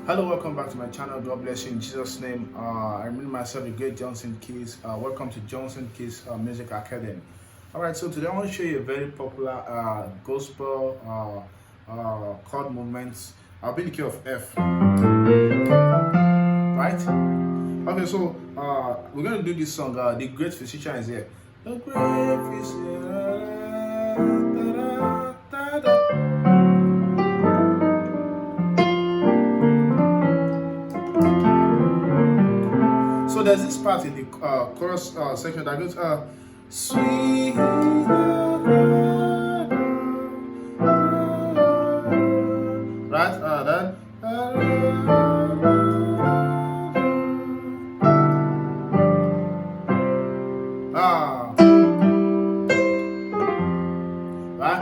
Hello, welcome back to my channel. God bless you in Jesus' name. I remain myself, the great Johnsonkeyz. Welcome to Johnsonkeyz Music Academy. All right, so today I want to show you a very popular gospel chord movements. I'll be in the key of F. Right? Okay, so we're going to do this song. The great physician is here. The great physician. So there's this part in the chorus section that goes, sweet, right? Then, right?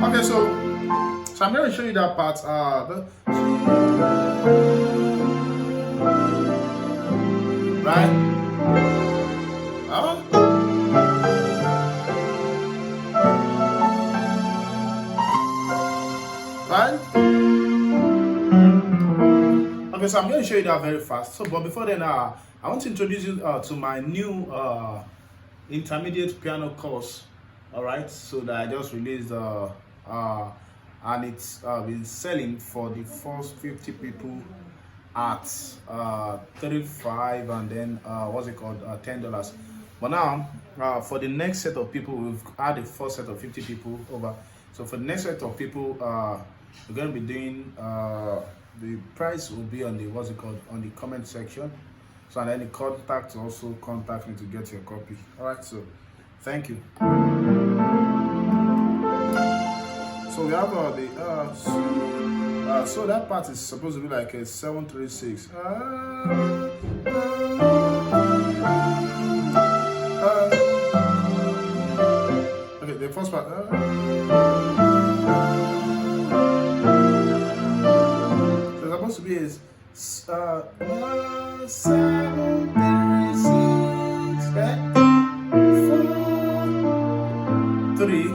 Okay, so I'm going to show you that part. Right? Right? Okay, so I'm going to show you that very fast. So, but before then, I want to introduce you to my new intermediate piano course. All right, so that I just released, and it's been selling for the first 50 people at $35, and then what's it called, $10. But now for the next set of people, we've had the first set of 50 people over. So for the next set of people, we're going to be doing the price will be on the on the comment section. So, and then the contact, also contact me to get your copy. All right, so thank you. So we have so that part is supposed to be like a 736. Okay, the first part. So it's supposed to be is 736. Then 4 3.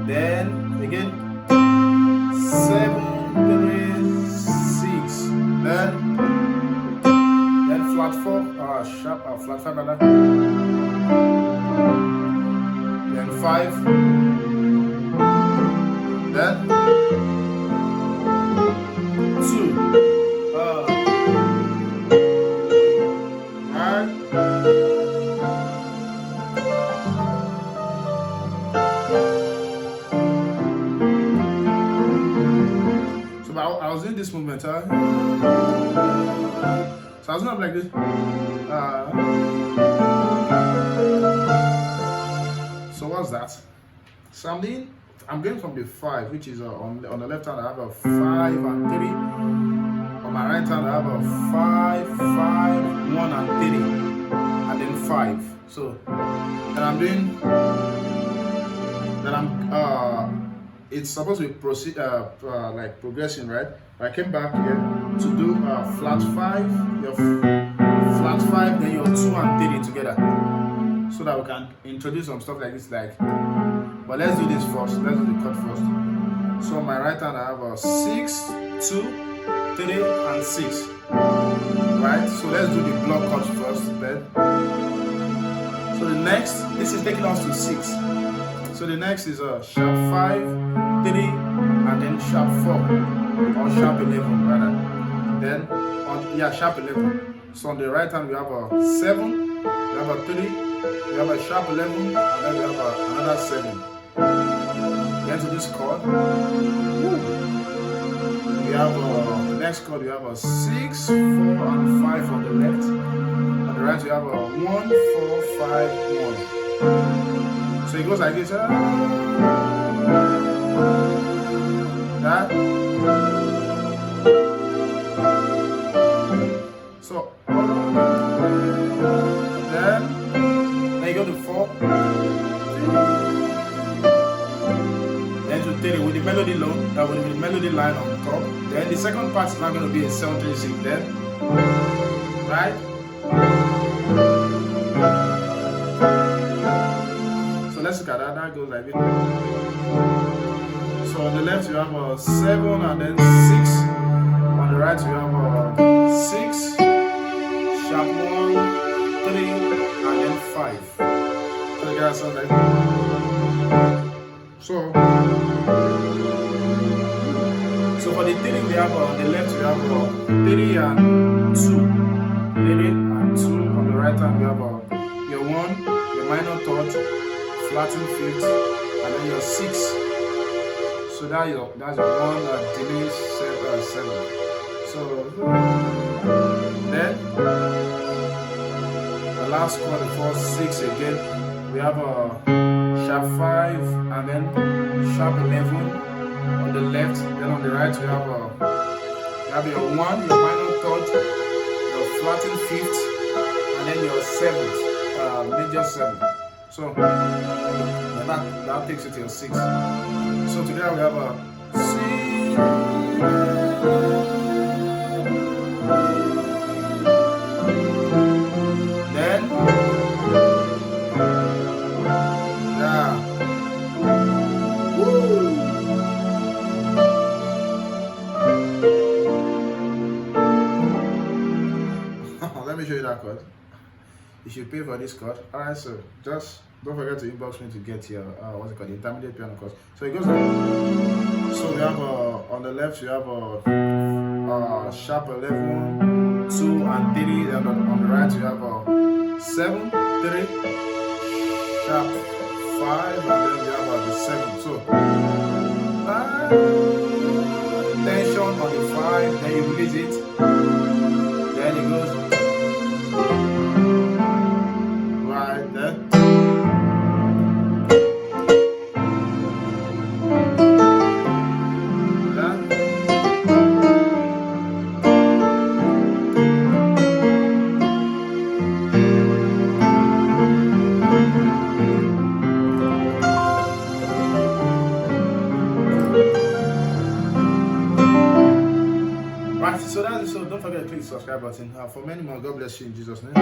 Then again 736. Then flat 4, sharp, flat 5 like that. Then 5. Then 2. Right. I was in this movement, so I was not like this. So what's that? So I'm going from the 5, which is on the left hand I have a 5 and 3. On my right hand I have a 5, 5, 1 and 3, and then 5. So then I'm doing. It's supposed to be like progression, right? I came back here to do flat 5, your flat 5, then your 2 and 3 together, so that we can introduce some stuff like this. But let's do this first. Let's do the chord first. So on my right hand I have a 6, 2, 3, and 6. Right? So let's do the block chords first. Then. So the next, this is taking us to 6. So the next is a sharp 5, 3, and then sharp 4, or sharp 11 rather. Then sharp 11. So on the right hand we have a 7, we have a 3, we have a sharp 11, and then we have another 7. Then to this chord, we have the next chord, we have a 6, 4, and 5 on the left. On the right we have a 1, 4, 5, 1. So it goes like this. That. So then you go to 4. Then to 3 with the melody with the melody line on top. Then the second part is not going to be a 736. Then, right? like this. So on the left you have a 7 and then 6. On the right you have a 6, sharp 1, 3, and then 5. So you guys sound like so for the 3 we have on the left we have 3 and 2. 3 and 2. On the right hand we have your 1, your minor third, flattened 5th, and then your 6. So that's your 1 diminished 7. So then the last chord, the first 6 again, we have a sharp 5 and then sharp 11 on the left. Then on the right we have your 1, your minor third, your flattened 5th, and then your 7th, major 7. So that takes you to your 6. So together we have a C. Then yeah. Woo. Let me show you that chord. You should pay for this chord. Alright, so just don't forget to inbox me to get your what's it called, the intermediate piano course. So it goes like, so we have on the left you have a sharp 11, 2 and 3. Then on the right you have a 7, 3, sharp 5, and then we have the 7. So tension on the 5, then you release it, then it goes right there. So don't forget to click the subscribe button. For many more, God bless you in Jesus' name.